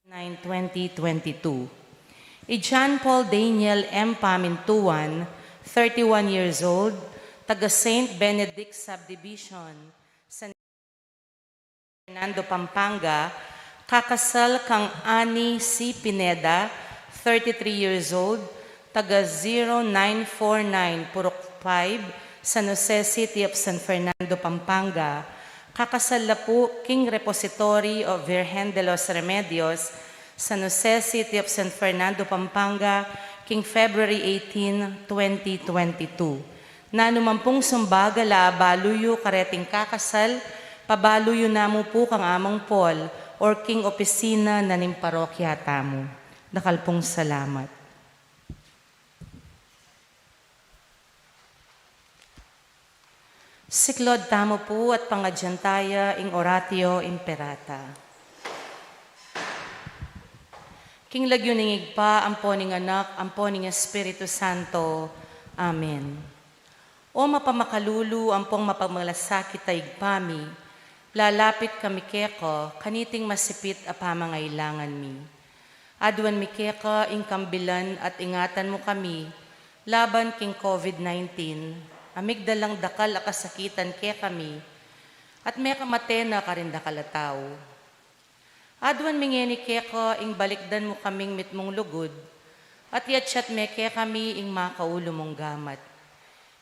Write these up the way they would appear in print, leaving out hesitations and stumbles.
2022. A John Paul Daniel M. Pamintuan, 31 years old, taga St. Benedict Subdivision, San Fernando, Pampanga, kakasal kang Ani C. Pineda, 33 years old, taga 0949 Purok 5, San Jose City of San Fernando, Pampanga, kakasal na po King Repository of Virgen de los Remedios, San Jose City of San Fernando, Pampanga, King February 18, 2022. Na numampung sumbagala, baluyo kareting kakasal, pabaluyo namo po kang amang Paul, or King Opisina na ning parokya tamo. Nakalpong salamat. Siklod tamo po at pangadyantaya ing oratio imperata. King lagyo ningig pa, ampo ning anak, ampo ning Espiritu Santo. Amen. O mapamakalulu, ampong mapamalasakit taigpami, lalapit kami keko, kaniting masipit a pamangailangan mi. Adwan mi keko, ing kambilan at ingatan mo kami, laban king COVID-19, amigdalang dakal a kasakitan ke kami, at may kamatena ka rin dakal a tao. Adwan mingeni keko, ing balikdan mo kaming mitmong lugod, at yatsyat meke kami ing makaulo mong gamat.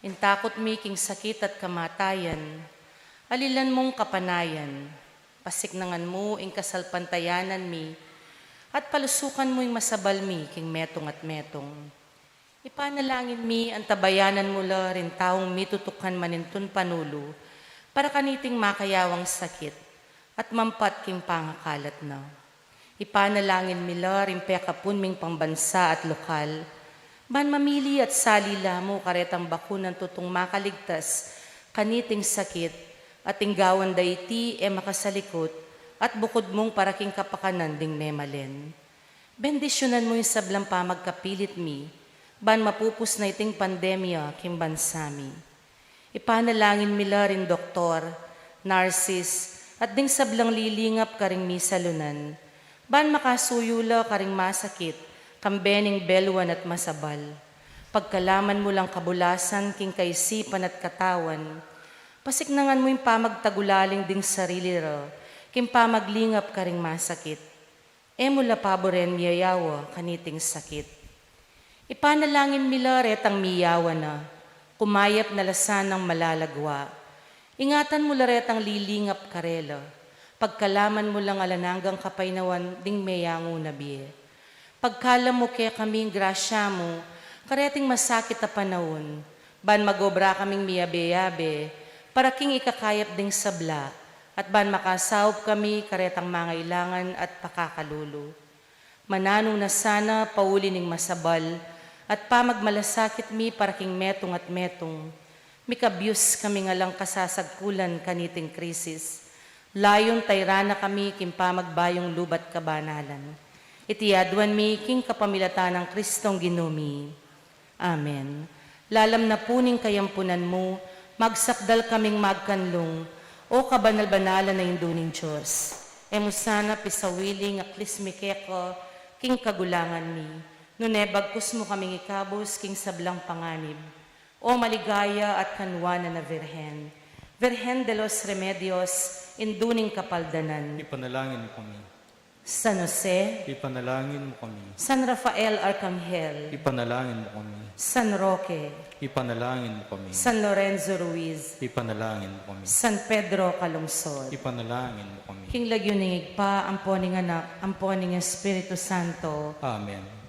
Intakot mi king sakit at kamatayan, alilan mong kapanayan, pasiknangan mo ing kasalpantayanan mi, at palusukan mo ing masabal mi king metong at metong. Ipanalangin mi ang tabayanan mula rin taong mitutukan manintun panulo, para kaniting makayawang sakit, at mampat king pangakalat na. Ipanalangin mila rin pekapun ming pambansa at lokal, ban mamili at salila mo karetang bakunan tutong makaligtas, kaniting sakit, at tinggawan dayti e makasalikot, at bukod mong para king kapakanan ding memalen. Bendisyonan mo yung sablang pamagkapilit mi, ban mapupus na iting pandemya king bansami. Ipanalangin mila rin doktor, nurses, at ding sablang lilingap karing misalunan, ban makasuyula karing masakit, kambening belwan at masabal. Pagkalaman mo lang kabulasan, king kaisipan at katawan, pasiknangan mo yung pamagtagulaling ding sarili ra, king pamaglingap karing masakit. E mula paboren miyayawa, kaniting sakit. Ipanalangin mila retang miyawa na, kumayap na lasan ng malalagwa. Ingatan mo laretang lilingap karela, pagkalaman mo lang alananggang kapaynawan ding mayango na biye. Pagkalam mo kaya kaming grasya mo, kareting masakit na panahon, ban magobra kaming miyabe-yabe, para king ikakayap ding sabla, at ban makasawb kami karetang mangailangan at pakakalulo. Mananong na sana pauli ning masabal, at pamagmalasakit mi para king metong at metong, mikabyus kami nga lang kasasagkulan kaniting krisis. Layon tayrana kami kimpamagbayong lubat kabanalan. Itiyadwan mi king kapamilata ng Kristong Ginumi. Amen. Lalam na puning kayampunan mo, magsakdal kaming magkanlong, o kabanal-banalan na induning Diyos. Emusana pisawiling aklis mikeko, king kagulangan mi. Nunebagkus mo kaming ikabos, king sablang panganib. O maligaya at kanwana na Virhen, Virgen de los Remedios, induning kapaldanan. Ipanalangin mo kami. San Jose, Ipanalangin mo kami. San Rafael Arcangel, Ipanalangin mo kami. San Roque, Ipanalangin mo kami. San Lorenzo Ruiz, Ipanalangin mo kami. San Pedro Calungsod. Ipanalangin mo kami. King lagyuningig pa, amponing anak, amponing Espiritu Santo. Amen.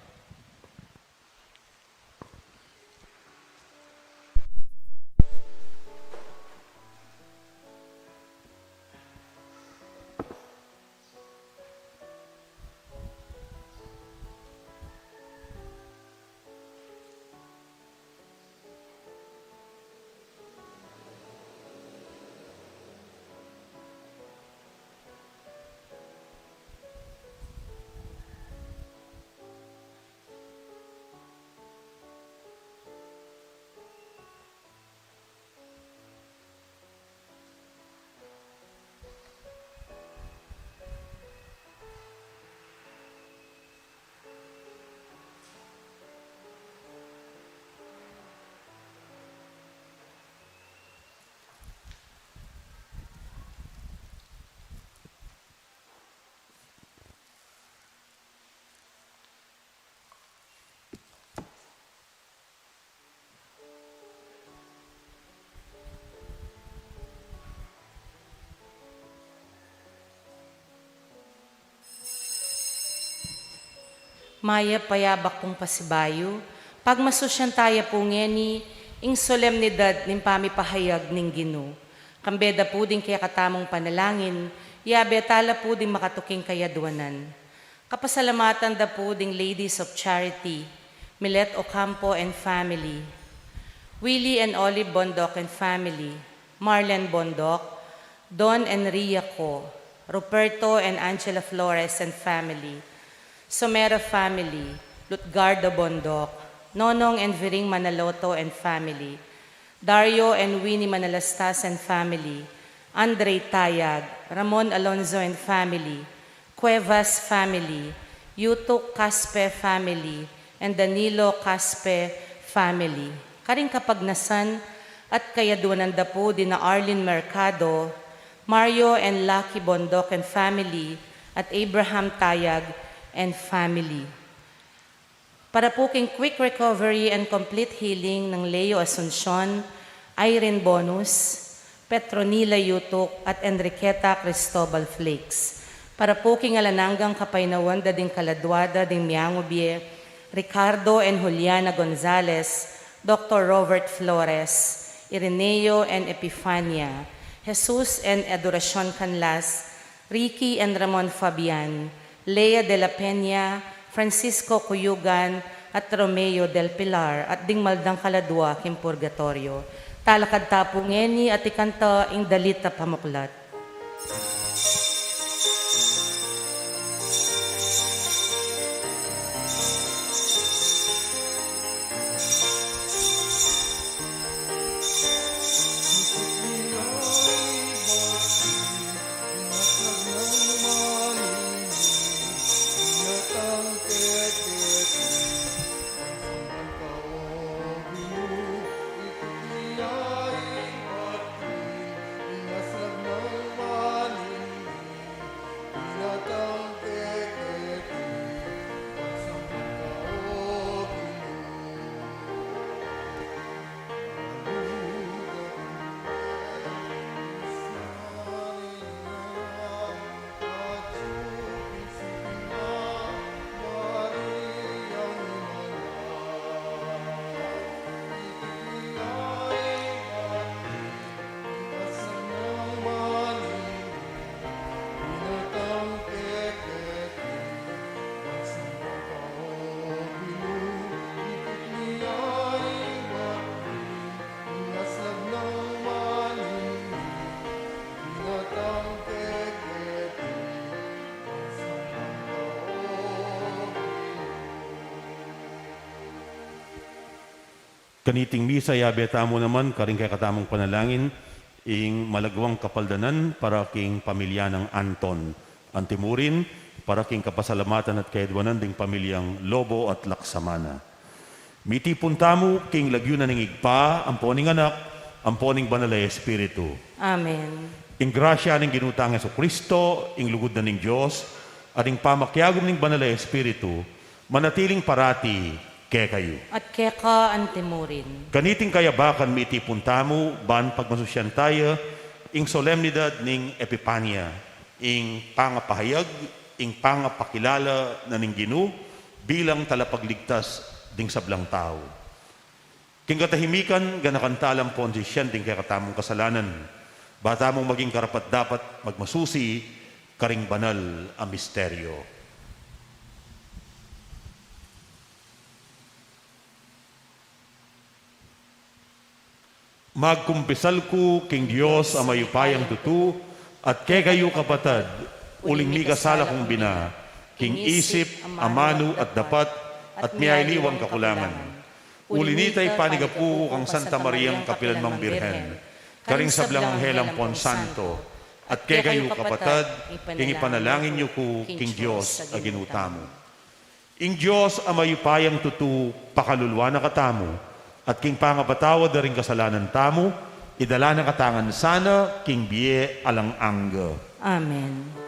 Maya payabak pong pasibayo, pagmasusyan tayo po ngeni, ing solemnidad ning pamipahayag ning Ginoo. Kambeda po din kaya katamong panalangin, yabe tala po din makatuking kayadwanan. Kapasalamatan da po ding Ladies of Charity, Milet Ocampo and family, Willie and Olive Bondoc and family, Marlen Bondoc, Don and Ria Co, Ruperto and Angela Flores and family, Somera family, Lutgardo Bondoc, Nonong and Viring Manaloto and family, Dario and Winnie Manalastas and family, Andre Tayag, Ramon Alonzo and family, Cuevas family, Yutuk Caspe family, and Danilo Caspe family. Karing kapagnasan at kayaduanan da po din na Arlene Mercado, Mario and Lucky Bondoc and family, at Abraham Tayag and family. Para po king quick recovery and complete healing ng Leo Asuncion, Irene Bonus, Petronila Yutuk, at Enriqueta Cristobal Flakes. Para po king alananggang kapainawan da ding kaladwada ding Miangubie, Ricardo and Juliana Gonzalez, Dr. Robert Flores, Ireneo and Epifania, Jesus and Adoracion Canlas, Ricky and Ramon Fabian, Lea de la Peña, Francisco Cuyugan, at Romeo del Pilar, at ding maldang kaladwa kim purgatorio. Talakad tapo ngeni at ikanta ing dalita pamuklat. Kaniting misa, yabe tamo naman, karing kay katamong panalangin, ing malagwang kapaldanan para king pamilya ng Anton. Antimurin, para king kapasalamatan at kaedwanan ding pamilyang Lobo at Laksamana. Miti puntamo, king lagyunan ng igpa, amponing anak, amponing banalay Espiritu. Amen. Ing grasya ng ginutang Yesu Kristo, ing lugod na ng Diyos, at ing pamakyagom ng banalay Espiritu, manatiling parati, kaya kayo. At keka antimurin. Kaniting kayabakan miti puntamo, ban pagmasusyan tayo, ing solemnidad ning Epipania, ing pangapahayag, ing pangapakilala na ning Ginoo, bilang talapagligtas ding sablang tao. King katahimikan, ganakantalang pondisyan ding kaya katamong kasalanan, bata mong maging karapat dapat magmasusi, karing banal ang misteryo. Magkumpisal ko, King Diyos, ang mayupayang tutu, at kay kayo kapatad, uling mi kasala kong bina, King isip, amano at dapat, at miayliwang kakulangan. Ulinitay panigapu kang Santa Mariang Kapilanmang Birhen, karing sablang Anghelang Ponsanto, at kay kayo kapatad, ing ipanalangin niyo ko, King Diyos, aginutamo. Ing Diyos, ang mayupayang tutu, pakalulwa na katamo, at king pangapatawa da rin kasalanan tamo, idala na katangan sana, king biye alang angga. Amen.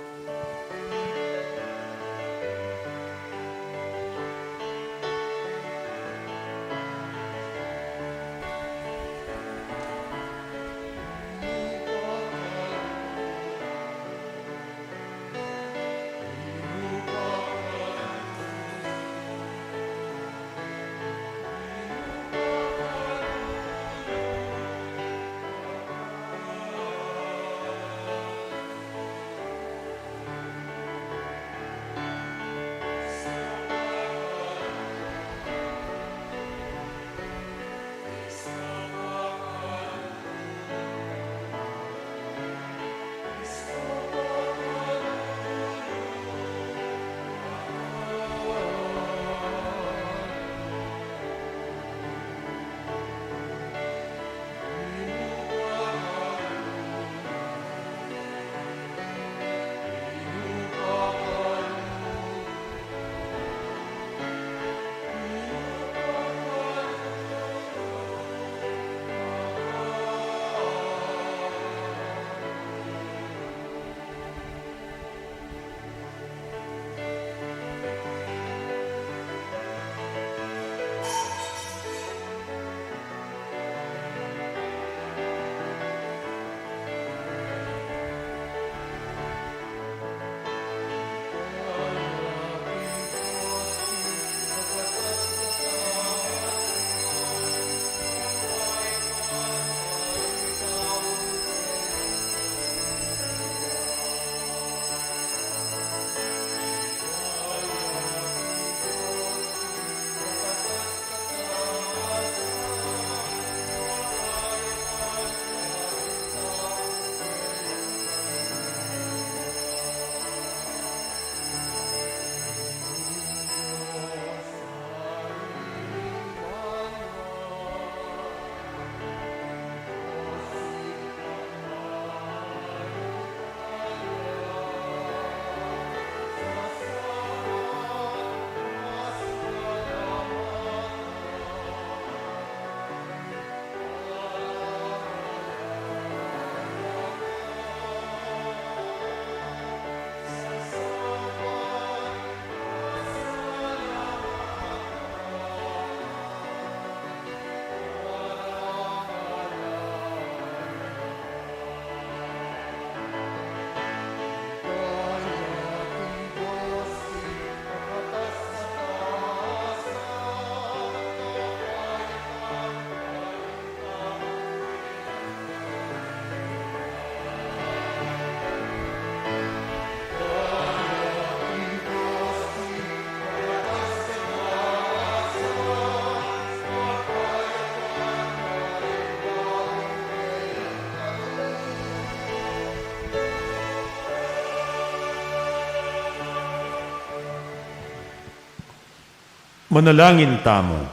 Manalangin tamo.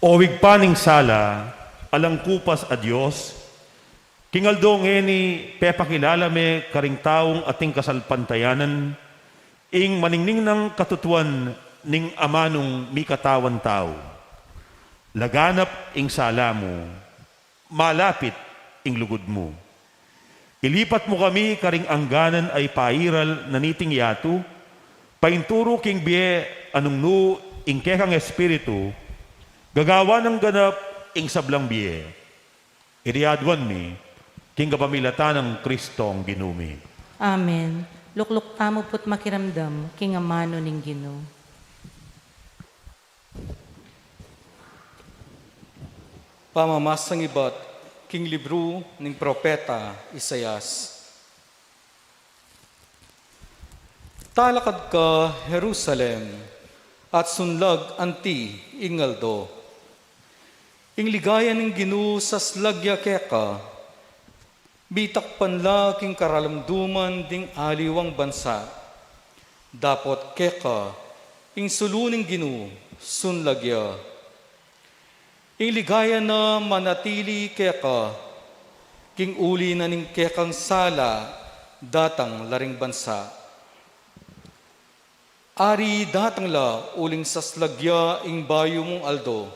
O wigpaning sala, alang kupas a Diyos, kingaldo ngeni pepakilala me karing taong ating kasalpantayanan, ing maningning ng katutuan ning amanong mi katawan tao. Laganap ing sala mo, malapit ing lugod mo. Ilipat mo kami karing angganan ay pairal na niting yato, painturo king biye anong nu ing kekang espiritu, gagawa ng ganap ing sablang biye. Iriadwan mi, king kapamilata ng Kristong ginumi. Amen. Lukluk tamo po't makiramdam, king amano ning Ginoo. Pamamasang ibat, king libro ng propeta Isayas. Talakad ka, Jerusalem, at sunlag anti ingaldo. Ing ligaya ng Ginoo sa slagya keka, bitakpan la king karalamduman ding aliwang bansa. Dapot keka, ing suluning Ginoo, sunlagya. Ing ligaya na manatili keka, king uli na ning kekang sala, datang laring bansa. Ari datang la uling sa slagya ing bayo mong aldo.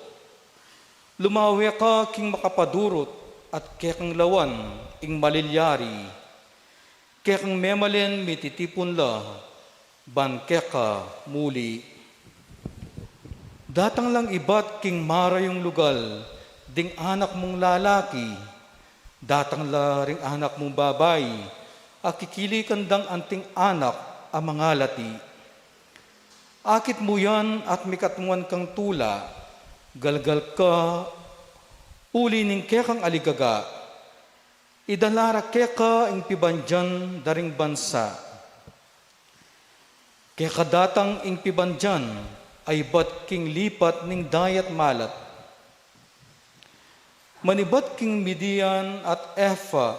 Lumawi ka king makapadurot at kekang lawan ing malilyari. Kekang memalen mititipon la, ban keka muli. Datang lang ibat king mara yung lugal, ding anak mong lalaki. Datang la ring anak mong babay, akikili kandang anting anak ang mga lati. Akit mo yan at mikatmuan kang tula, galgal ka, uli ning kekang aligaga, idalara keka ing pibandyan daring bansa. Keka datang ing pibandyan, ay bat king lipat ning dayat malat. Manibat king Midian at Efa,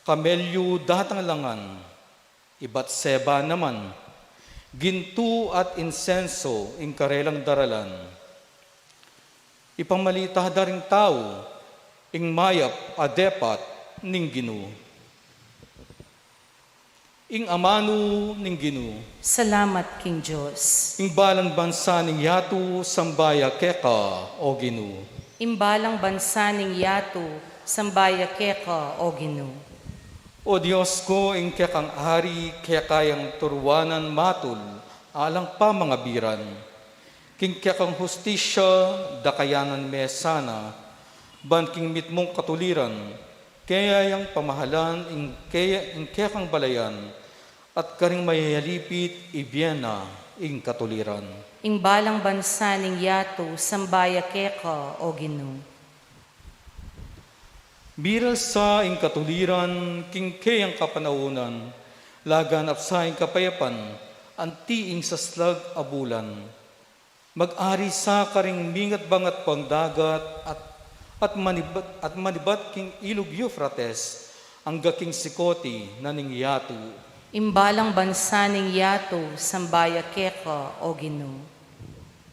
kamelyo datang langan, ibat Seba naman, ginto at insenso ing karelang daralan. Ipamalita daring tao, ing mayap adepat ning Ginoo. Ing amano ning Ginoo. Salamat, King Diyos. Ing balang bansa ning yato sambaya keka o Ginoo. Imbalang bansa ning yato, sambaya keka o Ginoo. O Diyos ko, ing kekang hari, kekayang turwanan matul, alang pa mga biran. King kekang hustisya, dakayanan mesana, ban king mitmong katuliran, kaya yang pamahalan, ing kekang balayan, at karing mayayalipit, ibiena, ing katuliran. Imbalang bansa ning yato, sambaya keka o Ginoo. Biral sa ing katuliran, king kayang kapanahunan, laganap sa ing kapayapan, antiing sa slag abulan. Mag-ari sa karing mingat bangat pang dagat at manibat king ilog Euphrates, ang gaking sikoti na ning yato. Imbalang bansa ning yato, sambaya keka o Ginoo.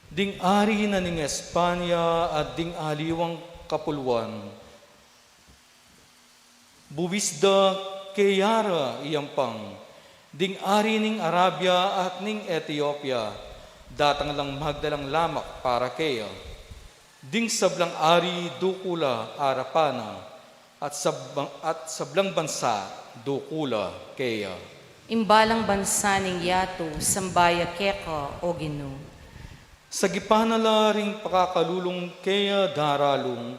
Ding ari na ning Espanya at ding aliwang kapulwan. Buwisda kayara iyampang, ding ari ning Arabia at ning Ethiopia, datang lang magdalang lamak para kaya. Ding sablang ari dukula arapana, at sablang bansa dukula kaya. Imbalang bansa ning yato, sambaya keka o Ginoo. Sa gipanala ring pakakalulong kaya daralong,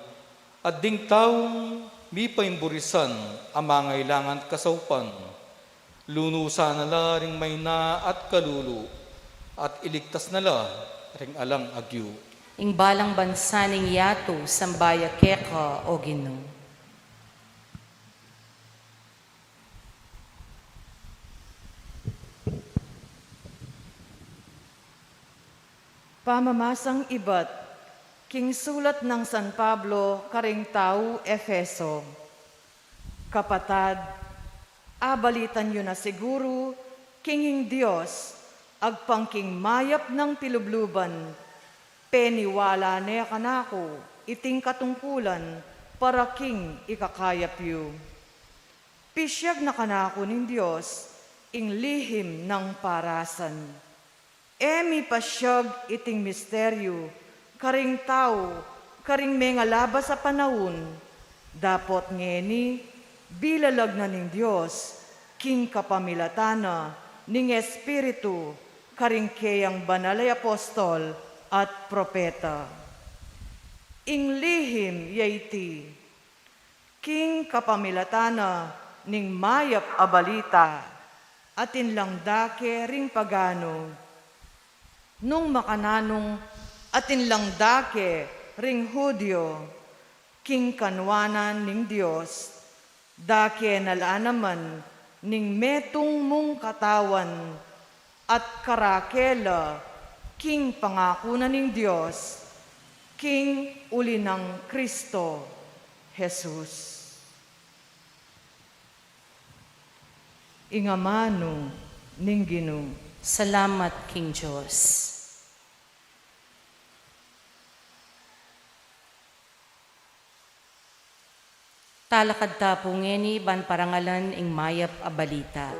at ding taong mi paimburisan ang mangailangan kasaupan. Lunusan nala ring may na at kalulu, at iligtas nala ring alang agyu. Imbalang bansa ning yato, sambaya keka o Ginoo. Pamamasang ibat, king sulat ng San Pablo, karing tao, Efeso. Kapatad, abalitan nyo na siguro, kinging Diyos, agpangking mayap ng tilubluban, peniwala ne kanako, iting katungkulan, para king ikakayap yu. Pisyag na kanako ning Diyos, ing lihim ng parasan. Emi pasyag iting misteryo, karing tao, karing mengalaba sa panahon, dapot ngeni, bilalag na ning Diyos, king kapamilatana, ning Espiritu, karing kayang banalay apostol at propeta. Ing lihim yaiti, king kapamilatana, ning mayap abalita, atin lang dake ring pagano, nung makananong atin lang dake ring Hudyo, king kanwanan ning Diyos, dake nalaan naman ning metong mong katawan, at karakela, king pangakunan ning Diyos, king uli ng Kristo, Jesus. Ingamano ning Ginoo. Salamat, King Diyos. Talakad ta po ngeni, ban parangalan ing mayap a balita.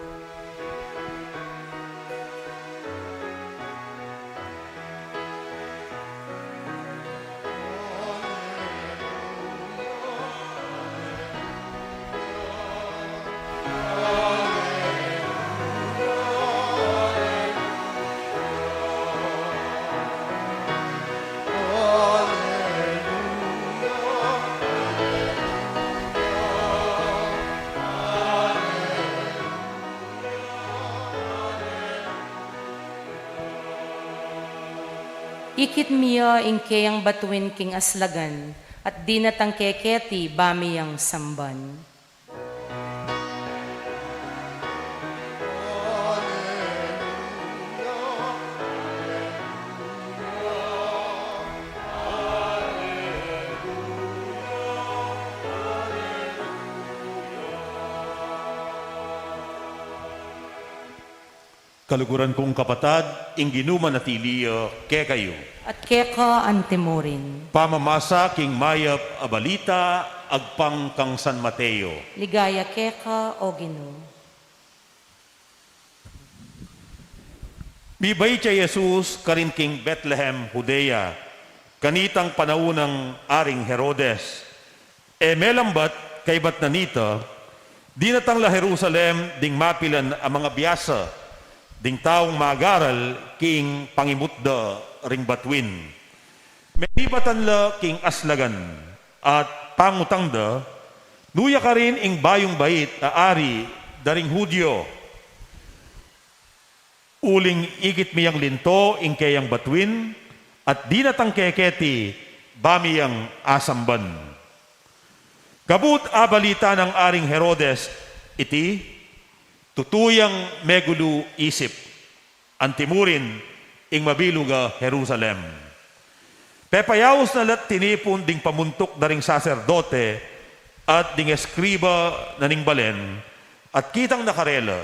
Ikit miya ing kayang batuin king aslagan, at di natang keketi bamiyang samban. Kaluguran kong kapatad, ing ginuman at iliyo, ke kayo. At keka antemurin. Pamamasa king mayap a balita, agpang kang San Mateo. Ligaya keka o Ginoo. Mibay siya Jesus karin king Bethlehem, Judea, kanitang panaunang aring Herodes. E melambat kay bat na nito, di natang la Jerusalem ding mapilan ang mga biyasa, ding taong magaral king pangimutda ring batwin. Medibatan la king aslagan at pangutangda, nuya ka rin ing bayong bait ari daring Hudyo. Uling igit miyang linto ing kayang batwin at di natang keketi bamiyang asamban. Kabut abalita ng aring Herodes iti tutuyang megulu isip, antimurin ing mabiluga Jerusalem. Pepayawos na lat tinipon ding pamuntok daring saserdote at ding eskriba na ning balen at kitang nakarela.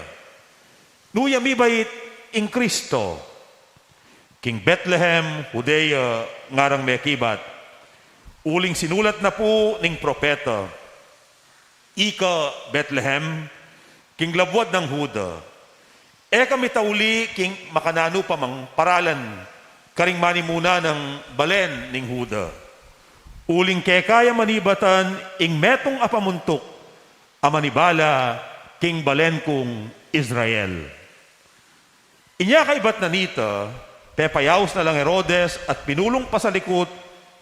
Nuya mibait ing Kristo, king Bethlehem, Judea, ngarang mekibat, uling sinulat na po ning propeta, ika Bethlehem, king labwad ng Huda, e kami tauli king makanano pa mang paralan, karing manimuna ng balen ning Huda. Uling kaya manibatan, ing metong apamuntok, amanibala king balen kong Israel. Inya kaibat na nita, pepayaws na lang Herodes at pinulong pa sa likod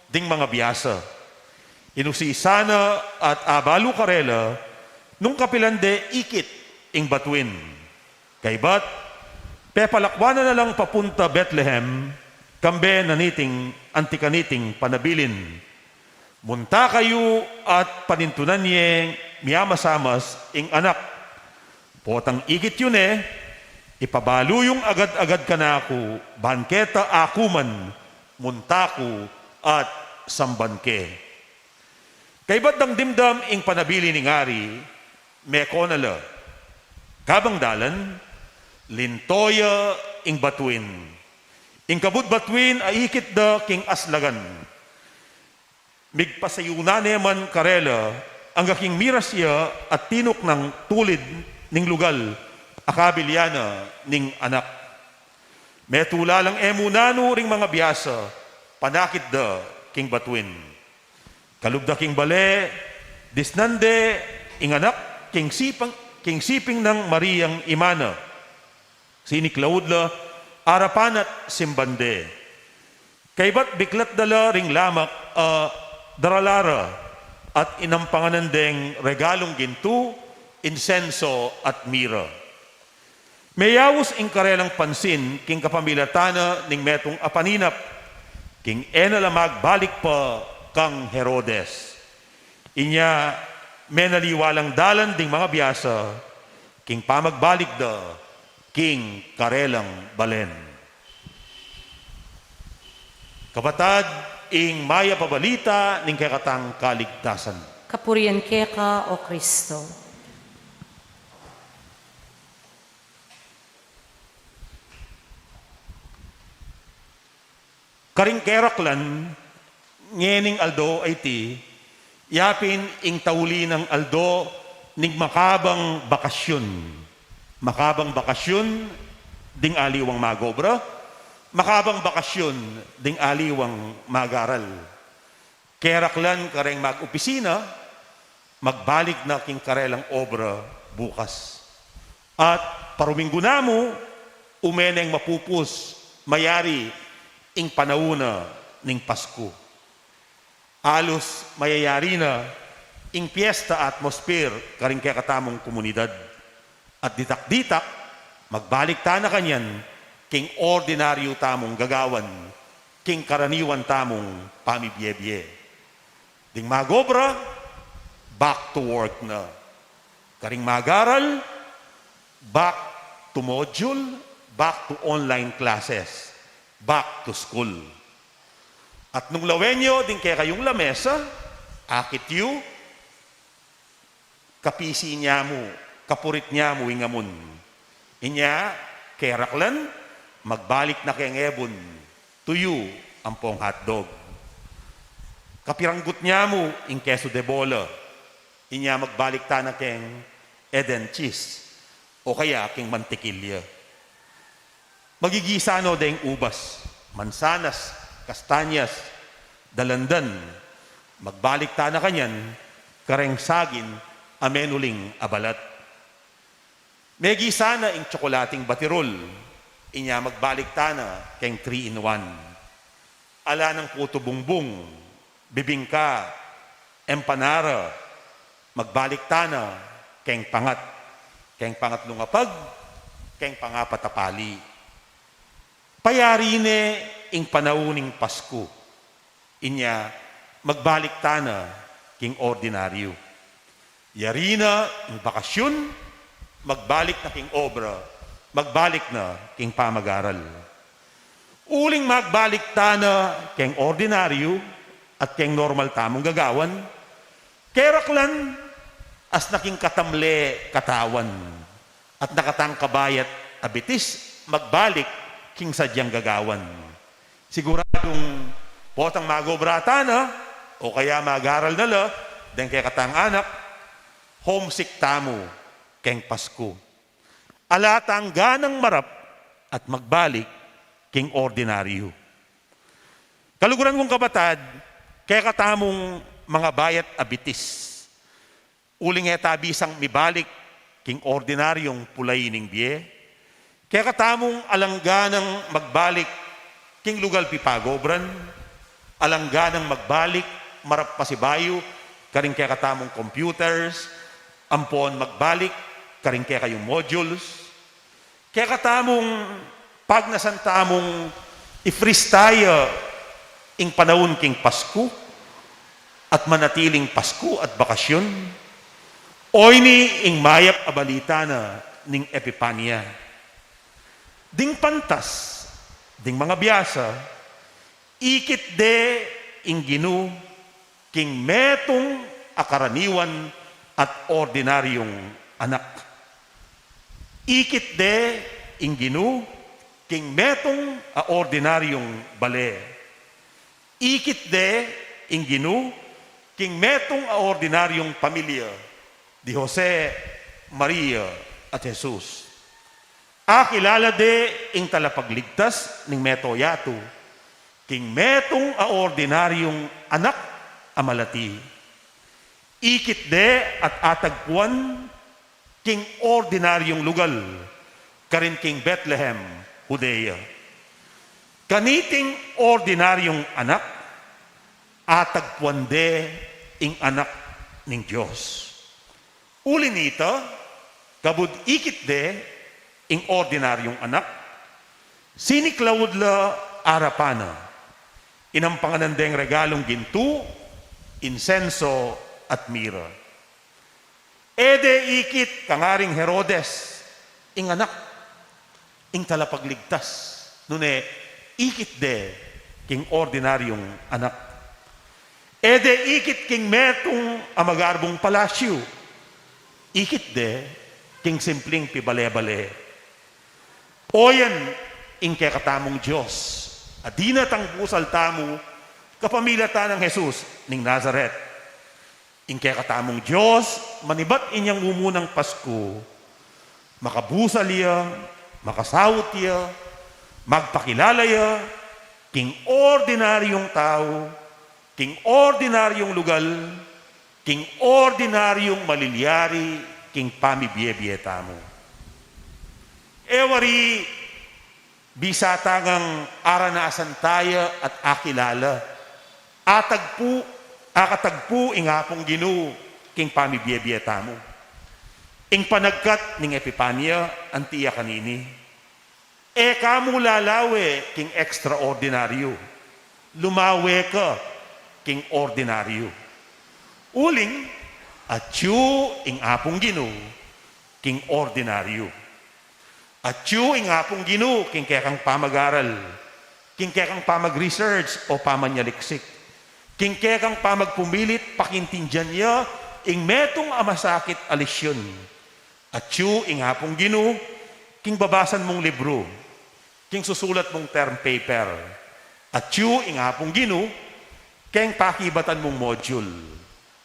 ding mga biyasa. Inusisana at abalu karela, nung kapilande ikit ing batwin. Kaibat, pepalakwana na lang papunta Bethlehem, kambe na niting antikaniting panabilin. Munta kayo at panintunan niye miyamasamas ing anak. Potang ikit yun ipabalo yung agad-agad ka na ako, banketa akuman, muntaku at sambanke. Kaibat ng dimdam ing panabili ni ngari, mekonala, kabang dalan, Lintoya ing batuin. Ing kabut batuin ay ikit da king aslagan. Migpasayuna neman karela ang aking mirasya at tinok ng tulid ning lugal akabiliana ning anak. Metula lang emunano ring mga biyasa panakit da king batuin. Kalubda king bale disnande ing anak king siping ng Mariang Imana. Sini Claudla arapan at simbande. Kaybat biklat dala ring lamak daralara at inampanganandeng regalong gintu, insenso at mira. Mayawos ing karelang pansin king kapamilatana ning metong apaninap king enalamag balik pa kang Herodes. Inya menaliwalang dalan ding mga biyasa king pamagbalik da king karelang balen. Kapatad, ing maya pabalita ning kakatang kaligtasan. Kapurian ka, O Kristo. Karing keraklan, ngening aldo ay ti, yapin ing tauli ng aldo ning makabang bakasyon. Makabang bakasyon, ding aliwang magobra. Makabang bakasyon, ding aliwang magaral. Keraklan kareng mag-opisina, magbalik na king karelang obra bukas. At paruminggo na mo, umeneng mapupus, mayari, ing panahuna ning Pasko. Alos mayayari na, ing piyesta atmosphere karing kaya katamong komunidad. At ditak-ditak, magbalik ta na kanyan, king ordinaryo tamong gagawan, king karaniwan tamong pamibye-bye. Ding magobra, back to work na. Karing magaral, back to module, back to online classes, back to school. At nung lawenyo, din kaya kayong lamesa, akit yu, kapisi niya mo, kapurit niya mo ingamon. Inya, keraklan, magbalik na kayang ebon, tuyo ang pong hotdog. Kapiranggut niya mo, ing keso de bola, inya magbalik ta na kayang Eden cheese, o kaya king mantikilya. Magigisa no deng ubas, mansanas, kastanyas, dalandan, magbalik ta na kanyan, kareng sagin, amenuling abalat. Megi sana ing tsokolating batirol, inya magbalik ta na keng 3-in-1. Ala ng puto bungbong, bibingka, empanara, magbalik ta na keng pangatlong apag, keng pangapatapali. Payarine ing panawuning Pasko, inya magbalik ta na king ordinaryo. Yarina ing bakasyon, magbalik na king obra, magbalik na king pamagaral. Uling magbalik ta na king ordinaryo at king normal tamong gagawan, keraklan as naking katamle katawan at nakatang kabayat abitis, magbalik king sadyang gagawan. Siguradong potang magobrata na o kaya magaral na la, den kaya katang anak, homesick tamo keng Pasko. Alatang ganang marap at magbalik king ordinaryo. Kaluguran kong kabatad, kaya katamong mga bayat abitis. Uling etabisang mibalik king ordinaryong pulayining biye. Kaya katamong alangganang magbalik king lugal pipagobran. Alangganang magbalik marap pasibayo karing kaya katamong computers. Ampon magbalik karing kaya kayong modules. Kaya katamong pag nasantamong i-freeze tayo ing panahon king Pasko at manatiling Pasko at bakasyon. Oy ni ing mayap abalita na ning Epipanya. Ding pantas, ding mga biyasa, ikit de ing ginu king metong akaraniwan at ordinaryong anak. Ikit de ing ginu, king metong a ordinaryong bale. Ikit de ing ginu, king metong a ordinaryong pamilya di Jose, Maria at Jesus. Kilala de ing talapagligtas ning meto yato, king metong a ordinaryong anak amalati. Ikit de at atagpuan king ordinaryong lugal, karin king Bethlehem, Judea. Kaniting ordinaryong anak, atagpuan de ing anak ning Diyos. Uli nito, kabud ikit de ing ordinaryong anak, siniklawod la arapana, inampanganan deng regalong gintu, insenso at mira. Ede ikit kangaring Herodes, ing anak, ing talapagligtas, nune ikit de king ordinaryong anak. Ede ikit king metong amagarbong palasyo, ikit de king simpleng pibale-bale. Oyan ing kekatamong Diyos, adina tang pusal tamo, kapamilata ng Jesus ning Nazaret. Ing kekatamong Diyos, manibat inyang umunang Pasko, makabusal iya, makasawot iya, magpakilala iya, king ordinaryong tao, king ordinaryong lugal, king ordinaryong maliliari, king pamibye-biyeta mo. Ewari, bisatangang aranasan tayo at akilala, akatagpu ingapong ginu, king pamibye-biyeta mo. Ing panagkat ning Epipanya, antiya kanini. Kamu lalawe, king extraordinaryo. Lumawe ka, king ordinaryo. Uling, atyu ing apong ginu, king ordinaryo. Atyu ing apong ginu, king kekang pamag-aral, king kekang pamag-research o pamanyaliksik, king kekang pamagpumilit, pakintindihan niya, ing metong amasakit alisyon. Atyu ing apong ginu, king babasan mong libro, king susulat mong term paper. Atyu ing apong ginu, king pakibatan mong module.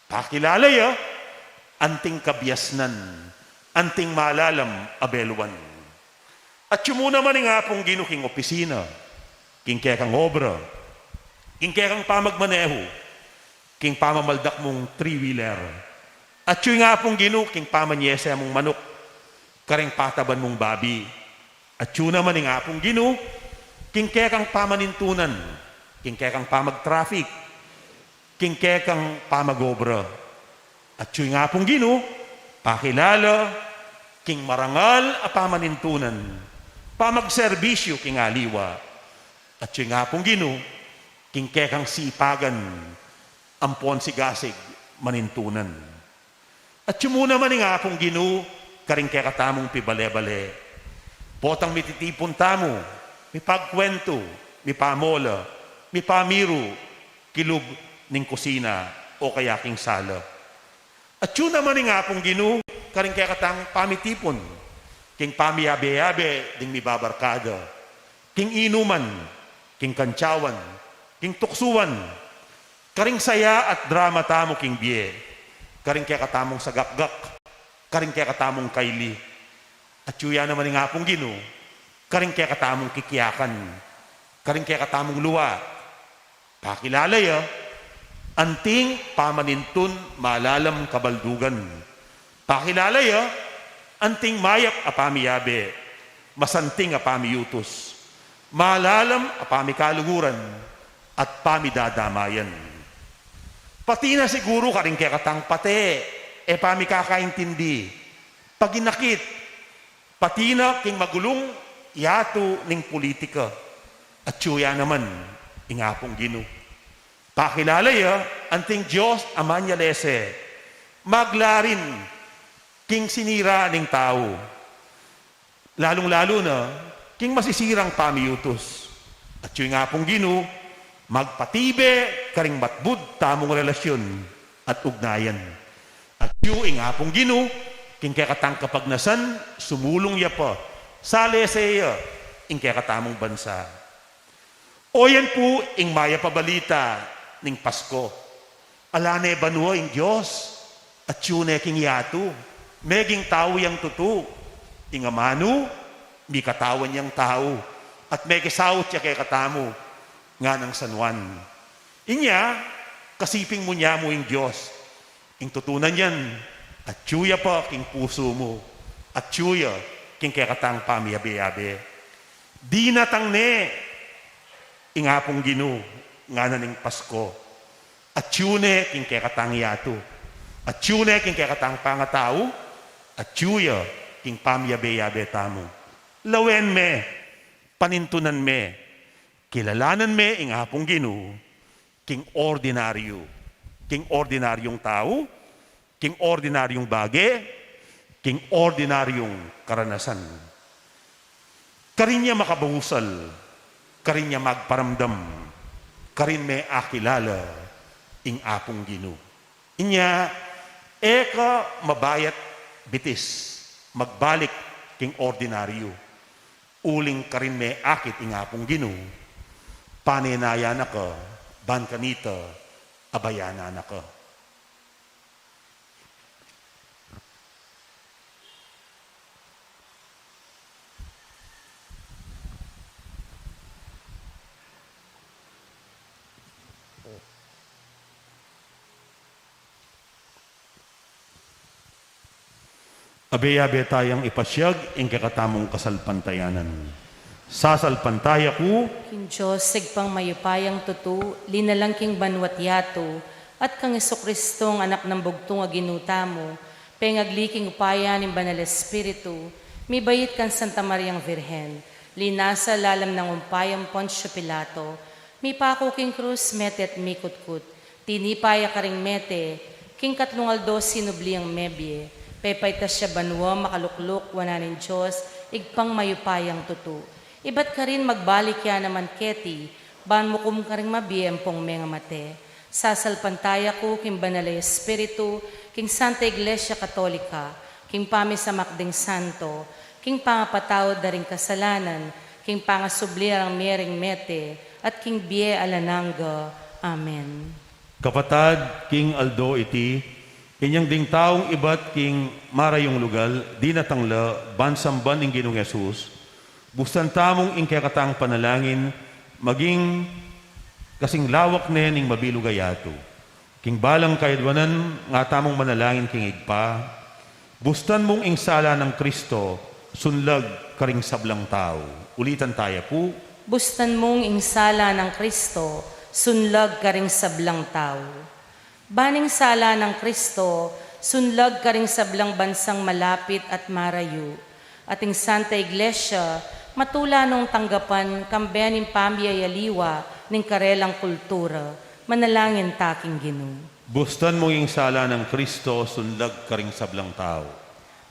Pakilala ya, anting kabyasnan, anting malalam abeluan. At muna man nga pong ginu king opisina, king kekang obra, king kekang pamagmaneho, king pamamaldak mong three-wheeler. At nga pong ginu king pamanyese mong manok, karing pataban mong babi. At naman nga pong ginu, king kekang pamanintunan, king kekang pamag-traffic, king kekang pamagobra. At nga pong ginu, pakilala, king marangal a pamanintunan, pamagserbisyo king aliwa. At nga pong ginu, king kekang sipagan, ampon sigasig, manintunan. At muna man nga pong ginu, karing kekatamong pibale-bale. Potang mititipon tamo, mi pagkwento, mi pamola, mi pamiru, kilub ning kusina o kaya king sala. At yun naman nga pong ginu, karing kekatang pamitipon, king pamiyabe-yabe, ding mibabarkada, king inuman, king kantsawan, king tuksuan, karing saya at drama tamo king biye, karing kekatamong sagakgak, karing kekatamong kaili. At yuya naman nga pong ginu, karing kekatamong kikiyakan, karing kekatamong luwa. Pakilala ya, anting pamanintun malalam kabaldugan. Pakilala ya, anting mayap apamiyabe, masanting apamiyutos, malalam apamikaluguran, at pamidadamayan. Pati na siguro karing kekatang pate, pamikakaintindi, paginakit, pati na king magulong yato ning politika, at yuya naman, ingapong ginu. Pakilala ya, anting Diyos amanyalese, maglarin, king sinira ning tao. Lalong-lalo na, king masisirang pamiyutos. At yung nga pong ginu, magpatibe, karing matbud, tamong relasyon at ugnayan. At yung nga pong ginu, king kakatang kapagnasan, sumulong ya pa, sale sa iyo, ing kaya katamong bansa. O yan po, ing maya pabalita, ning Pasko. Alane banwa ing Diyos, at yun king yatu, meging tao yang tutu, ing amanu, mi katawan yang tao, at may kisawot siya kay katamo, nga ng San Juan. Inya, kasiping mo niya mo ing Diyos, ing tutunan yan, at tsuya pa king puso mo, at tsuya king kay katang pamiyabe-yabe. Di natang ne, ing apong ginu, nga na ning Pasko, at tune king kay katang yato, at tune king kay katang pangatao, at tsuya king pamiyabe-yabe tamo. Lawen me, panintunan me, kilalanan me ing apong ginu, king ordinaryong tao, king ordinaryong bage, king ordinaryong karanasan. Karin niya makabahusal, karin niya magparamdam, karin may akilala, ing apong ginu. Inya, eka mabayat bitis, magbalik king ordinaryo, uling karin may akit ing apong ginu, paninaya na ka, ban kanita, abayana na ka. Abe-abe tayang ipasyag ing kakatamong kasalpantayanan. Sasalpantaya ko, King Diyos, sigpang mayupayang tutu, linalang king banwat yato, at kang Kristong anak ng bugtong aginuta mo, pengagliking upaya ng Banal Espiritu, mi bayit kan Santa Mariang Virhen, linasa lalam ng umpayang Poncio Pilato, mi pako king krus mete at mikutkut, tinipaya karing mete, king katlong aldo sinubliang mebye, pepay tas siya banwa makalukluk wananin Diyos, igpang mayupayang tutu. Iba't ka rin magbalik ya naman keti, ban mo kum ka rin mabiyempong mga mate. Sasalpantaya ko king Banal Espiritu, king Santa Iglesia Katolika, king pamisamakding santo, king pangapatawad na ring kasalanan, king pangasublir ang mering mete, at king biye alananga. Amen. kapatad, King Aldo iti, inyang ding taong iba't king marayong lugal, di natangla, bansamban ing Ginong Yesus, bustan tamong ing kakatang panalangin, maging kasing lawak ne ning mabilugayato. King balang kaidwanan, nga tamong manalangin king igpa, bustan mong ing sala ng Kristo, sunlag karing sablang tao. Ulitan tayo po, Bustan mong insala ng Kristo, sunlag ka ring sablang tao. Baning sala ng Kristo, sunlag ka ring sablang bansang malapit at marayo. Ating Santa Iglesia, matula nung tanggapan kambeaning pamiyayaliwa ning karelang kultura, manalangin taking Ginoo. bustan mong ing sala ng Kristo, sunlag karing sablang tao.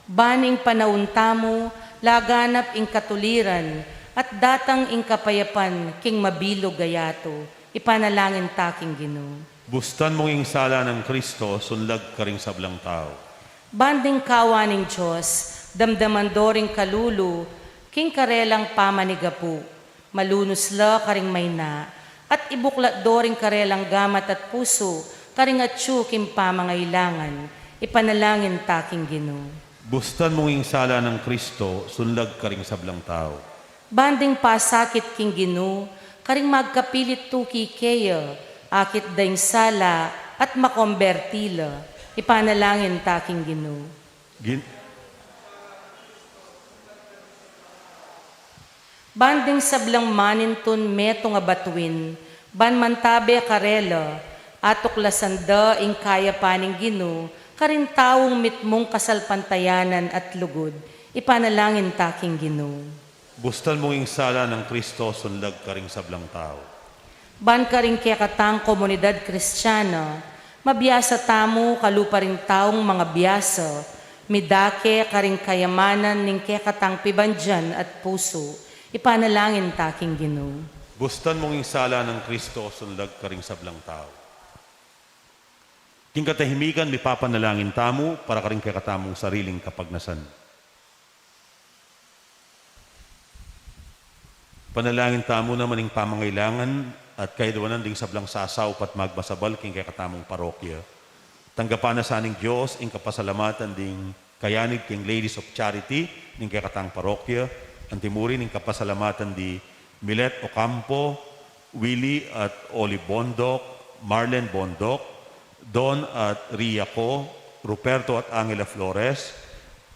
Baning panaunta mo, laganap ing katuliran, at datang ing kapayapan king mabilog gayato, ipanalangin taking Ginoo. Bustan mong ing sala ng Kristo, sunlag karing sablang tao. Banding kawa ning Diyos, damdaman doring kalulu, king karelang pamanigapu, malunusla karing mayna, at ibuklat doring karelang gamat at puso, karing atsu king pamangailangan, ipanalangin taking Ginoo. Bustan mong ing sala ng Kristo, sunlag karing sablang tao. Banding pasakit king Ginoo, karing magkapilit tuki keya, akit daing sala at makombertila, ipanalangin taking Ginoo. Gin- Banding sablang maninton meto nga batuin, ban mantabe karela, atuklasanda ing kaya paning Ginoo, karin taong mitmong kasalpantayanan at lugod, ipanalangin taking Ginoo. bustan mong ing sala ng Kristo, sunlag karing sablang tao. Ban karing kaya katang komunidad kristyana, mabiyasa tamo kalupa ring taong mga biyasa, midake karing kayamanan ning kaya katang pibandyan at puso, ipanalangin taking Ginoo. Bustan mong ing sala ng Kristo, sunlag karing sablang tao. King katahimikan, may papanalangin tamo, para karing kakatamong sariling kapagnasan. Panalangin tamo naman ng pamangailangan at kaidawanan ding sablang sasaw pat magmasabal king kay katamong parokya. Tanggapan na saning Diyos ing kapasalamatan ding kayanig king Ladies of Charity ning kay katang parokya. Antimuri ning kapasalamatan di Milet Ocampo, Willie at Oli Bondok, Marlen Bondok, Don at Ria Co, Ruperto at Angela Flores,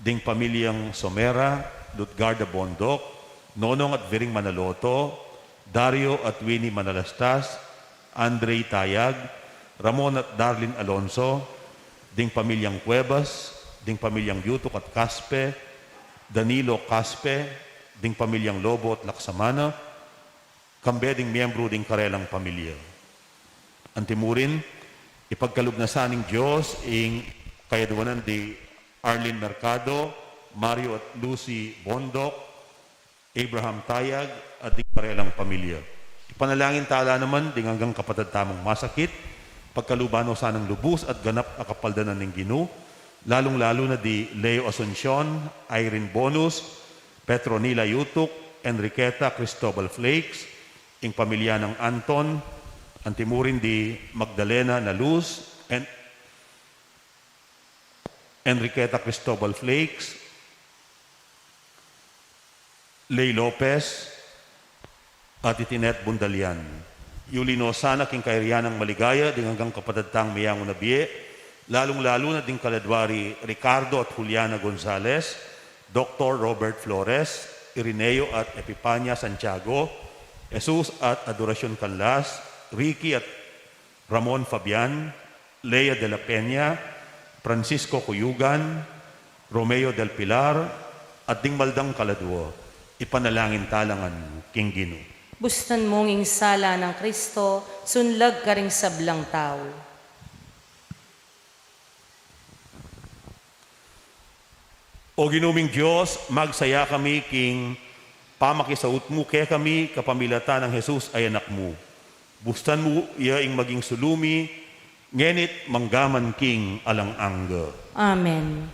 ding pamilyang Somera, Lutgarda Bondok, Nonong at Viring Manaloto, Dario at Winnie Manalastas, Andre Tayag, Ramon at Darlene Alonso, ding pamilyang Cuevas, ding pamilyang Yutok at Caspe, Danilo Caspe, ding pamilyang Lobo at Laksamana, kambe ding miyembro ding karelang pamilya. Antimurin, ipagkalugnasan ng Diyos ing kayaduanan di Arlene Mercado, Mario at Lucy Bondok, Abraham Tayag at di karelang pamilya. Ipanalangin tala naman ding hanggang kapatid tamong masakit, pagkalubano sanang lubos at ganap akapaldanan ng Ginoo, lalong-lalo na di Leo Asuncion, Irene Bonus, Petronila Yutuk, Enriqueta Cristobal Flakes, ing pamilya ng Anton, antimurin di Magdalena na Luz, Enriqueta Cristobal Flakes, Lay Lopez, at Itinet Bundalian. Yulino sana king kairiyanang maligaya ding hanggang kapatadtang Miyango Nabie, lalong-lalo na ding kaladwari Ricardo at Juliana Gonzalez, Dr. Robert Flores, Irineo at Epipania Santiago, Jesus at Adoracion Canlas, Ricky at Ramon Fabian, Lea de la Peña, Francisco Cuyugan, Romeo del Pilar, at ding maldang kaladwo. Ipanalangin talangan king Ginoo. Bustan mong sala ng Kristo, sunlag ka ring sablang tao. O ginuming Diyos, magsaya kami king pamakisaut mo kaya kami kapamilata ng Jesus ay anak mo. Bustan mo iya ing maging sulumi, ngenit manggaman king alang-angga. Amen.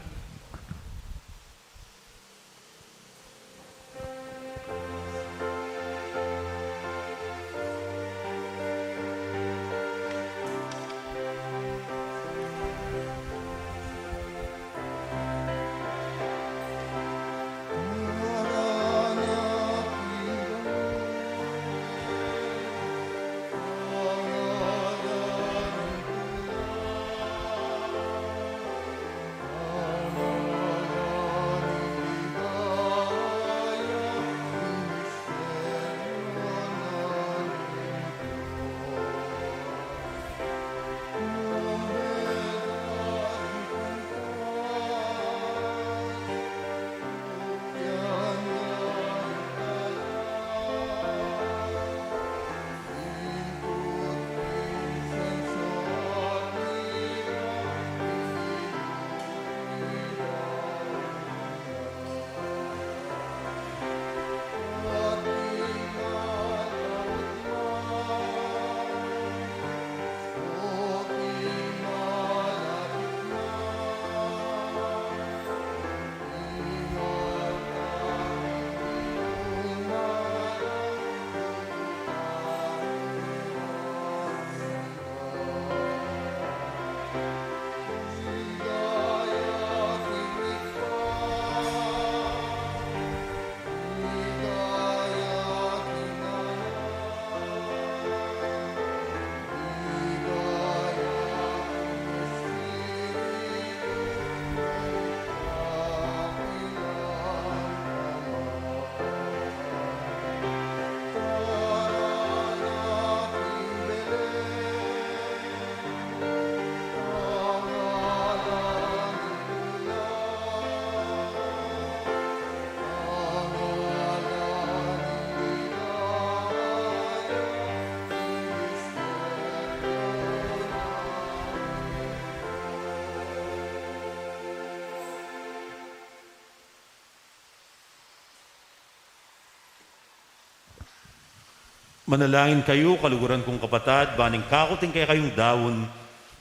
Manalangin kayo, kaluguran kong kapatad, baning kakuting kaya kayong dawon,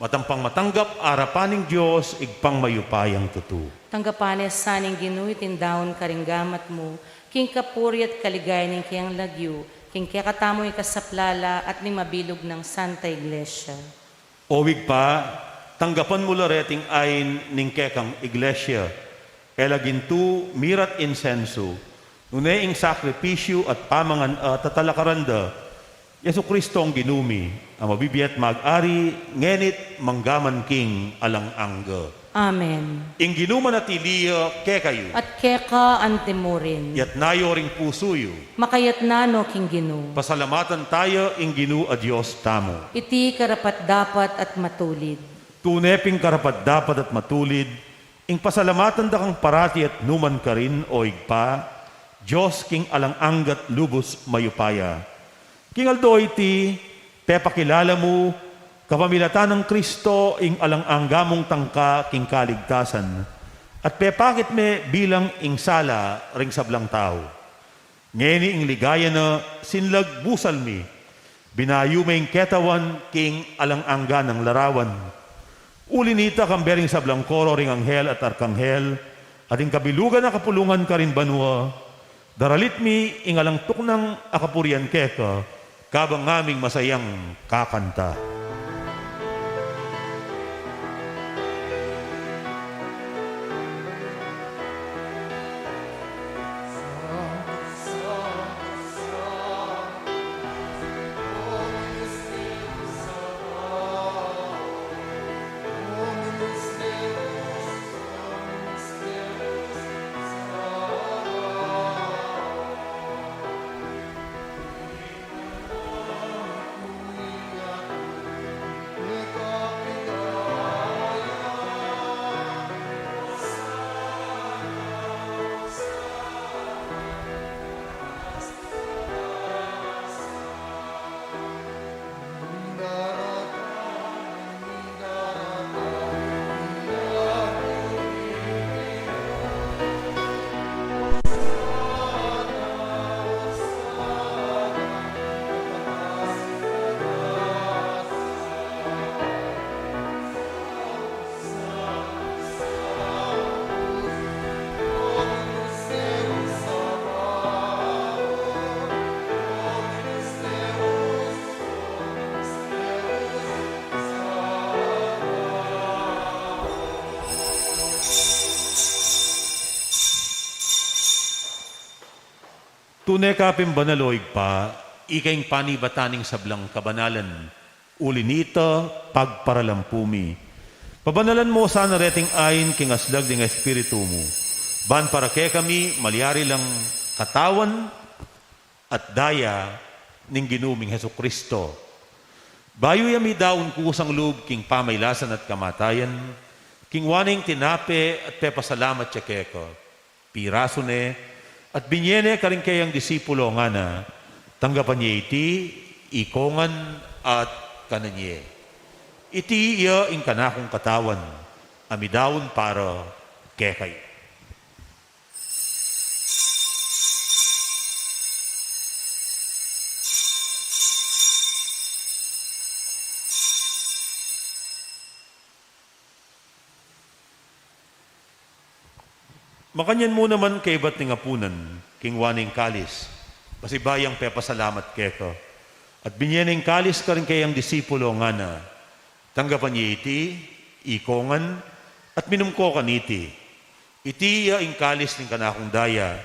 matampang matanggap, arapaning Diyos, igpang mayupayang tutu. Tanggapanes saning Ginoo itindawon karinggamat mo, king kapuri at kaligaya ng kiyang lagyo, king kaya katamo ikasaplala at ning mabilog ng Santa Iglesia. Owig pa, tanggapan mo lareting ayin ning kekang iglesia, elagintu mirat insenso, nuneing sakripisyo at pamangan tatalakaranda, Yesu Kristo ang ginumi, ang mabibiyat mag-ari, ngenit manggaman king alang angga. Amen. Ing ginuman at iliya kekayo, At keka antemurin, yat nayo ring pusuyo, makayat nano king ginu, pasalamatan tayo ing ginu a Diyos tamo. iti karapat dapat at matulid. Tuneping karapat dapat at matulid, ing pasalamatan da kang parati at numan ka rin o igpa, Diyos king alang anggat lubos mayupaya. King aldo iti, te pakilala mo, kapamilatan ng Kristo ing alang anggamong tangka king kaligtasan, at pepakit me bilang ing sala ring sablang tao. Ngeni ing ligaya na sinlag busal mi, binayu me ing ketawan king alang angga ng larawan. Ulinita kang bering sablang koro ring anghel at arkanghel, at ing kabilugan na kapulungan ka rin banwa, daralit mi ing alang tuknang akapurian keka, kabang ngaming masayang kakanta. Tunay kapim banaloig pa, ikaing panibataning sablang kabanalan, ulinita pagparalampumi. Pabanalan mo sana reting ayin king asdag ding espiritu mo. Ban para kay kami malyari lang katawan at daya ning ginuming Heso Kristo. Bayo yami daon kusang loob king pamaylasan at kamatayan, king waning tinape at pepasalamat siya keko. Piraso ne, at binyene ka rin kayang disipulo nga na, tanggapan niya iti, ikongan at kananye. Iti iya ing kanakong katawan, amidawon para kekay. Makanyan mo naman kay ba't ng apunan, king waning kalis, basibayang pepasalamat keko. At binyaning kalis ka rin kayang disipulo nga na, tanggapan niya iti, ikongan, at minumko kaniti. Iti ing kalis ng kanakong daya,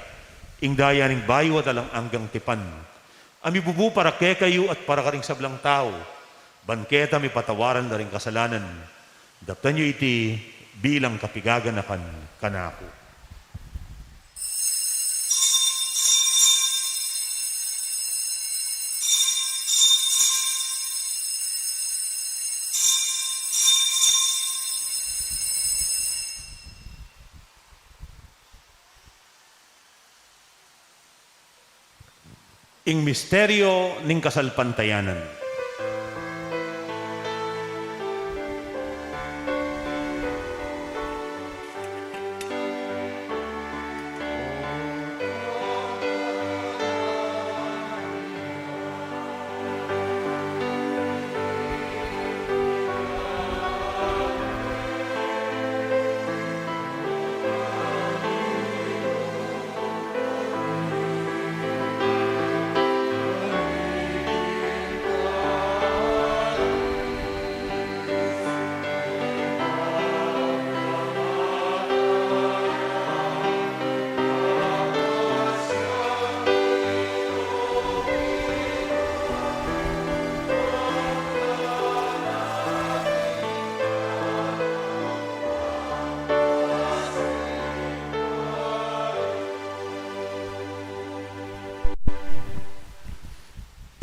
ing daya ng bayo at alang anggang tipan. Ami bubu para kekayo at para karing sablang tao, banketa mi patawaran na rin kasalanan. Daptan niyo iti bilang kapigaganakan kanako. Ing misteryo ning kasalpantayanan.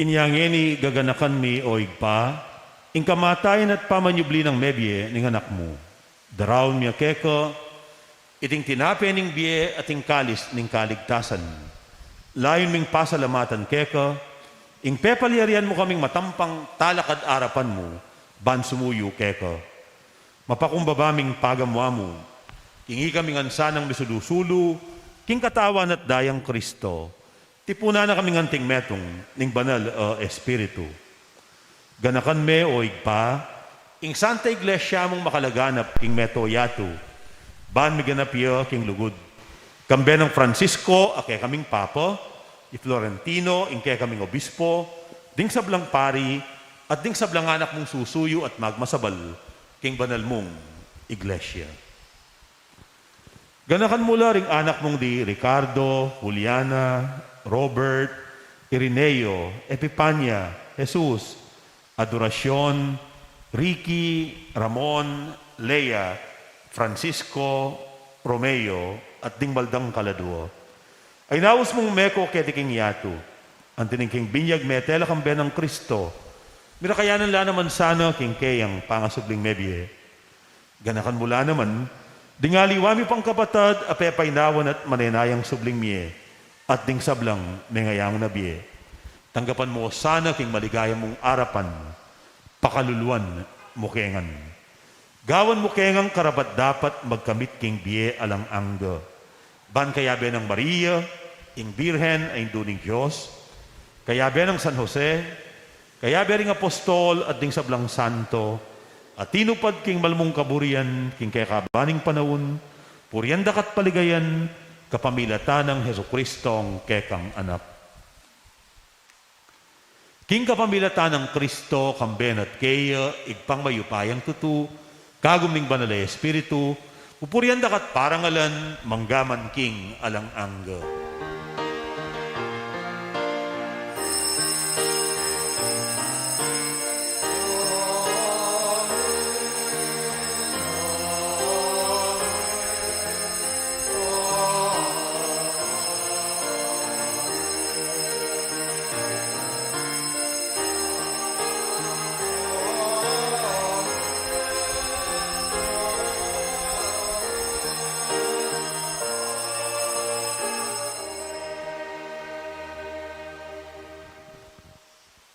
Inyangeni gaganakan mi oigpa, ing kamatayan at pamanyubli ng mebye ning anak mo. Daraon mi akeko, iting tinape ning biye at ing kalis ning kaligtasan. Layon ming pasalamatan keko, ing pepalyarian mo kaming matampang talakad arapan mo, ban sumuyo keko. Mapakumbabaming pagamwa mo, kingi kaming ansanang misudusulu, king katawan at dayang Kristo, tipuna na kaming anting metong ning banal o espiritu. Ganakan me o igpa, ing Santa Iglesia mong makalaganap king meto yato, ban mi ganapyo king lugod. Kambe ng Francisco, ake kaming papa, i Florentino, ingke kaming obispo, ding sablang pari, at ding sablang anak mong susuyo at magmasabal, king banal mong iglesia. Ganakan mula ring anak mong di Ricardo, Juliana, Robert, Irineo, Epipania, Jesus, Adoracion, Ricky, Ramon, Lea, Francisco, Romeo, at ding baldang kaladuo. Ay naus mong meko ketiking yato, ang tiningking binyag metela kambe ng Kristo, mirakayanan la naman sana king kayang pangasubling mebye. Ganakan mula naman, dingaliwami pang kapatad, apepaynawan at manenayang subling miye, at ding sablang mengayang nabiye. Tanggapan mo sana king maligaya mong arapan, pakaluluan mukengan. Gawan mukengang karabat dapat magkamit king biye alang angga. Ban kayabe ng Maria, ing Birhen ay duning Diyos, kayabe ng San Jose, kayabe ring apostol at ding sablang santo, at tinupad king malmong kaburian, king kaya kabaning panahon, purian dakat paligayan, kapamilatan ng Heso Kristong kekang anak. King kapamilatan ng Kristo, kamben at kaya, igpang mayupayang tutu, kaguming banalay espiritu, pupurian dakat parangalan, manggaman king alang angga.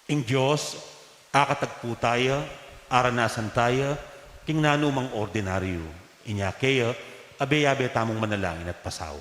Ing Diyos, akatagpo tayo, aranasan tayo, king nanumang ordinaryo. Inya kaya, abe-abe tamong manalangin at pasaw.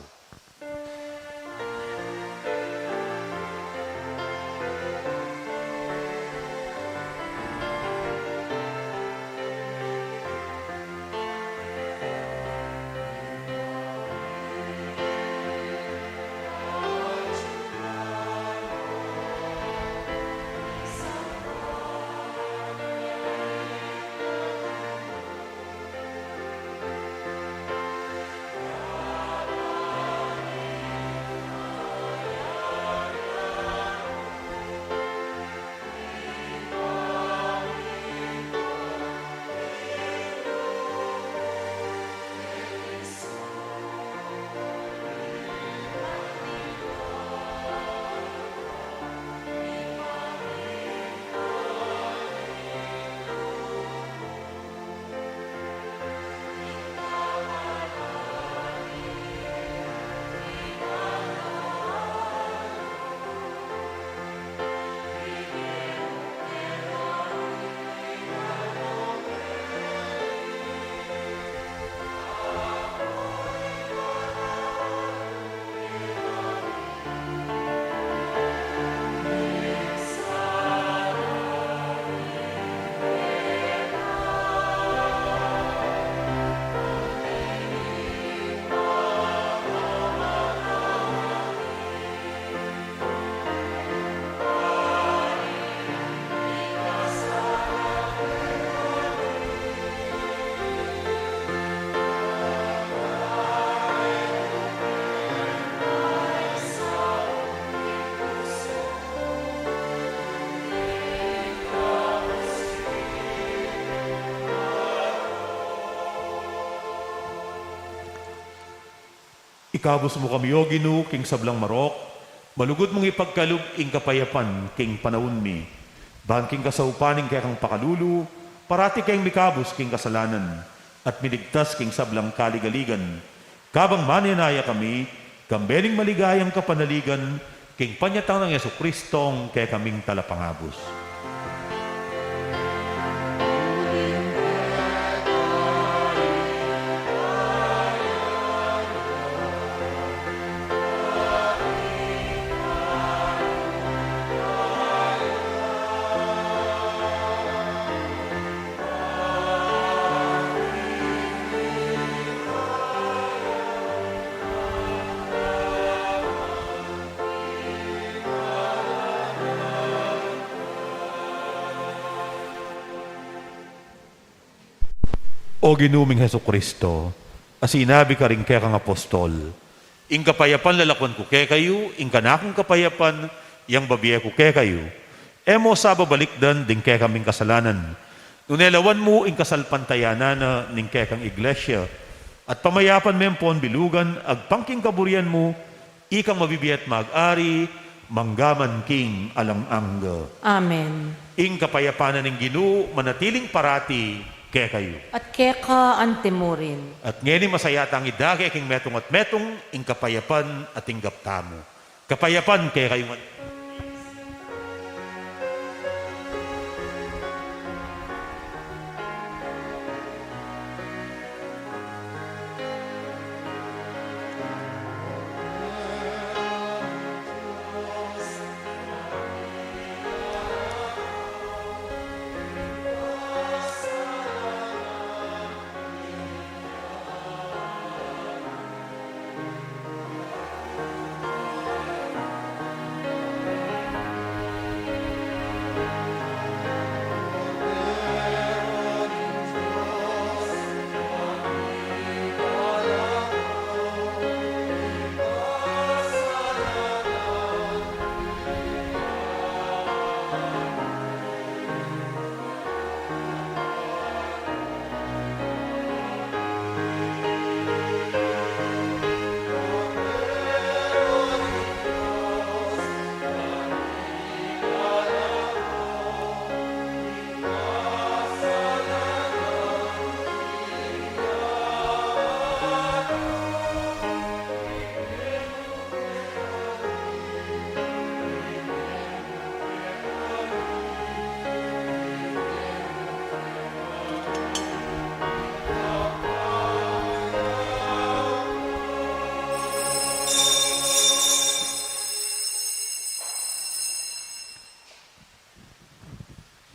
Ikabos mo kami, O Ginu, king sablang marok, Malugod mong ipagkalub ing kapayapan king panahon mi. Bahan king kasaupaning kaya kang pakalulu, parati kayong mikabos king kasalanan, at miligtas king sablang kaligaligan. Kabang maninaya kami, kambening maligayang kapanaligan, king panyatang ng Yesu Kristong kaya kaming talapangabos. O ginuming Heso Kristo, asinabi ka rin kaya kang apostol, ing kapayapan lalakwan ko kaya kayo, ing kanakong kapayapan, yang babiya ko kaya kayo. Emo sa babalikdan, ding kaya kaming kasalanan. Nunelawan mo ing kasalpantayanan na ning kaya kang iglesia, at pamayapan mempon bilugan, agpangking kaburian mo, ikang mabibiyat mag-ari, manggaman king alang-angga. Amen. Ing kapayapanan ng Ginoo, manatiling parati, kaya kayo. At keka antemurin. At ngayon masayatang idake king metong at metong ing kapayapan at ing gaptamo. Kapayapan kaya kayo.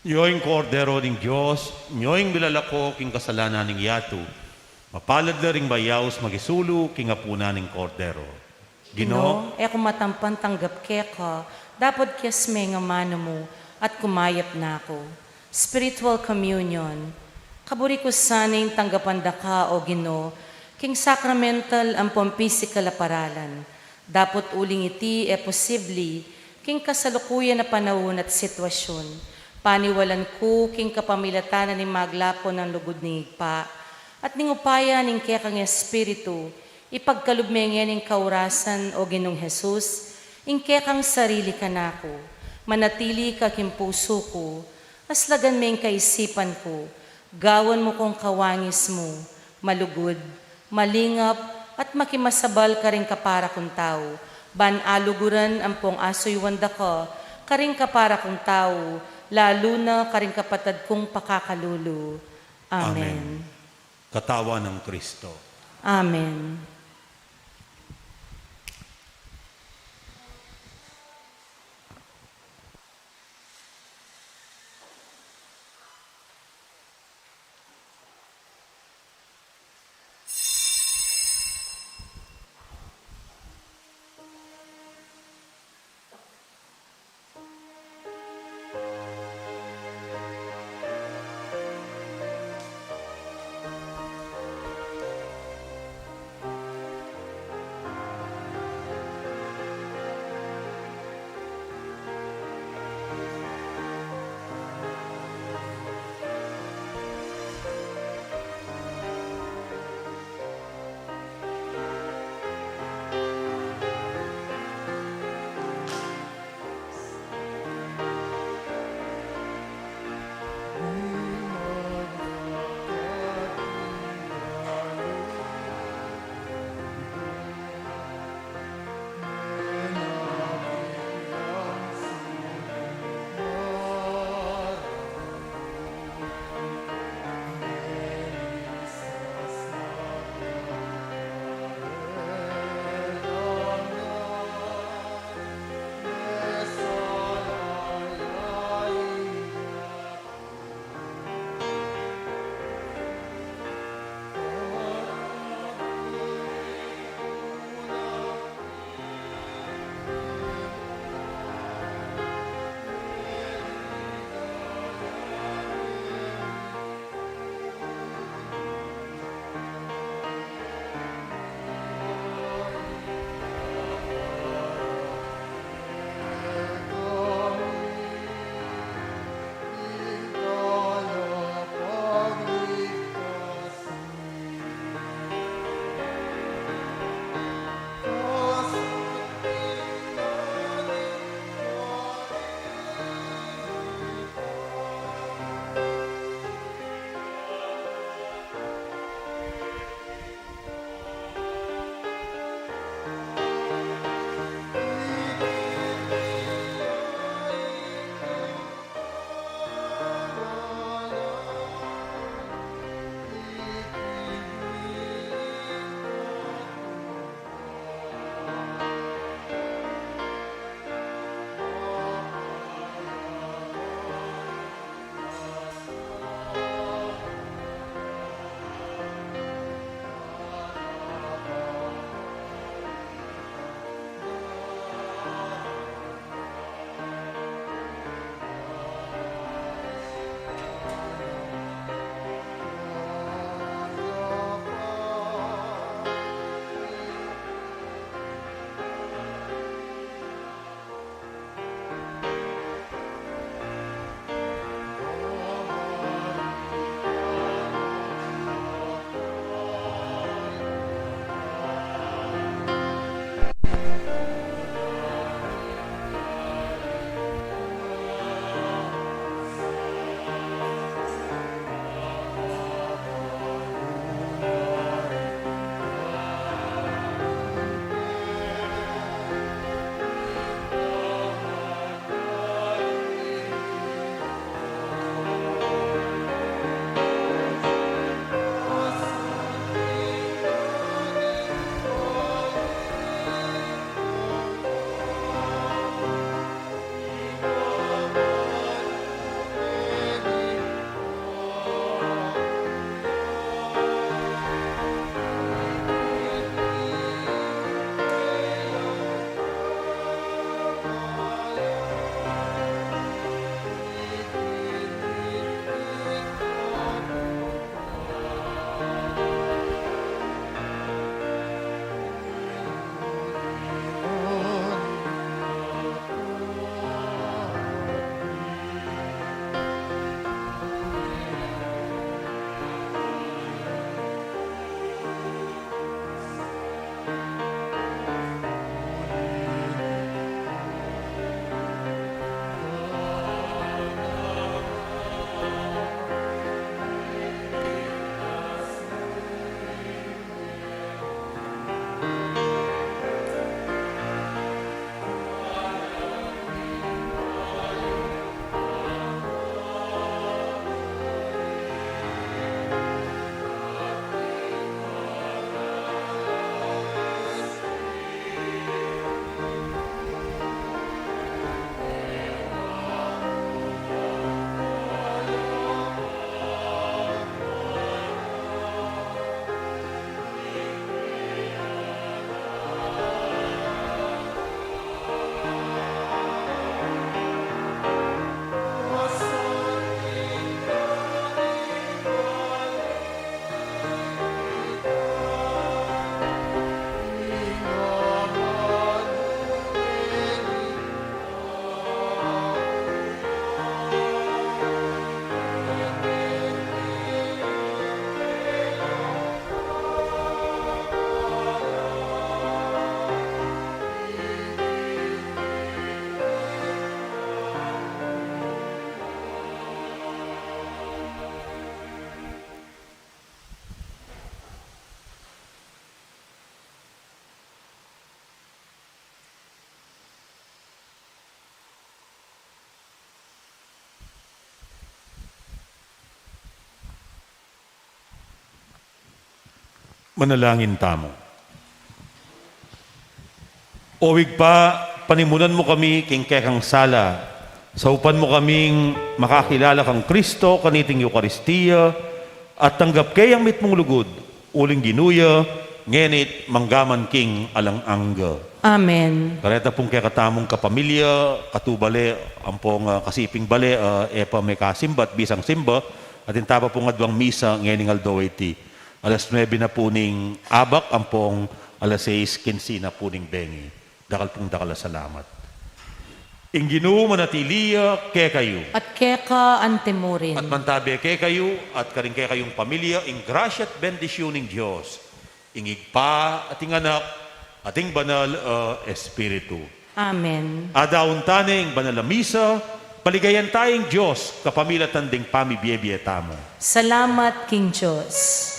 Yoing kordero ng Diyos, yoing bilalako king kasalanan ng yato, mapalad na ring bayaws magisulu king apuna ng kordero. Ginoo, Eko matampan tanggap keka, dapat kiasme nga mano mo, at kumayap na ako. Spiritual communion, kaburi ko sana'y tanggapan da ka, o Ginoo, king sacramental ang physical aparalan. Dapat uling iti posibli, king kasalukuyan na panahon at sitwasyon. Paniwalan ko king kapamilatanan ni maglapo ng lugod ni Igpa, at ning upaya ning kaya kang Espiritu, ipagkalubmengen ning kaurasan o Ginong Jesus, ing kaya kang sarili ka nako, manatili ka king puso ko, aslagan meng kaisipan ko, gawan mo kong kawangis mo, malugod, malingap, at makimasabal ka rin kapara kong tao, ban aluguran ang pong asoy wanda ko, karing kapara kong tao, lalo na karing kapatad kong pakakalulu. Amen. Katawa ng Kristo. Amen. Manalangin tamo. Owig pa, panimunan mo kami king kekang sala. Sa upan mo kaming makakilala kang Kristo, kaniting Eukaristiya, at tanggap kayang mit mong lugod, uling ginuya, ngenit manggaman king alang angga. Amen. Kareta pong kaya katamong kapamilya, katubale, ampong kasiping bale, epa may kasimbat, bisang simba, at intaba pong adwang misa, ngening aldoweti. Alas 9 na po ning abak, ampong alas 6:15 na po ning bengi. Dakal pong dakala salamat. Inginu manatiliya ke kayo. At keka antemurin. At mantabi ke kayo, at karing ke kayong pamilya, ing grasya at bendisyon ng Diyos. Ingig pa, ating anak, ating banal espiritu. Amen. Adaon taning banal na misa, paligayan tayong Diyos, kapamilya tanding pamibiyebiyeta mo. Salamat, King Diyos.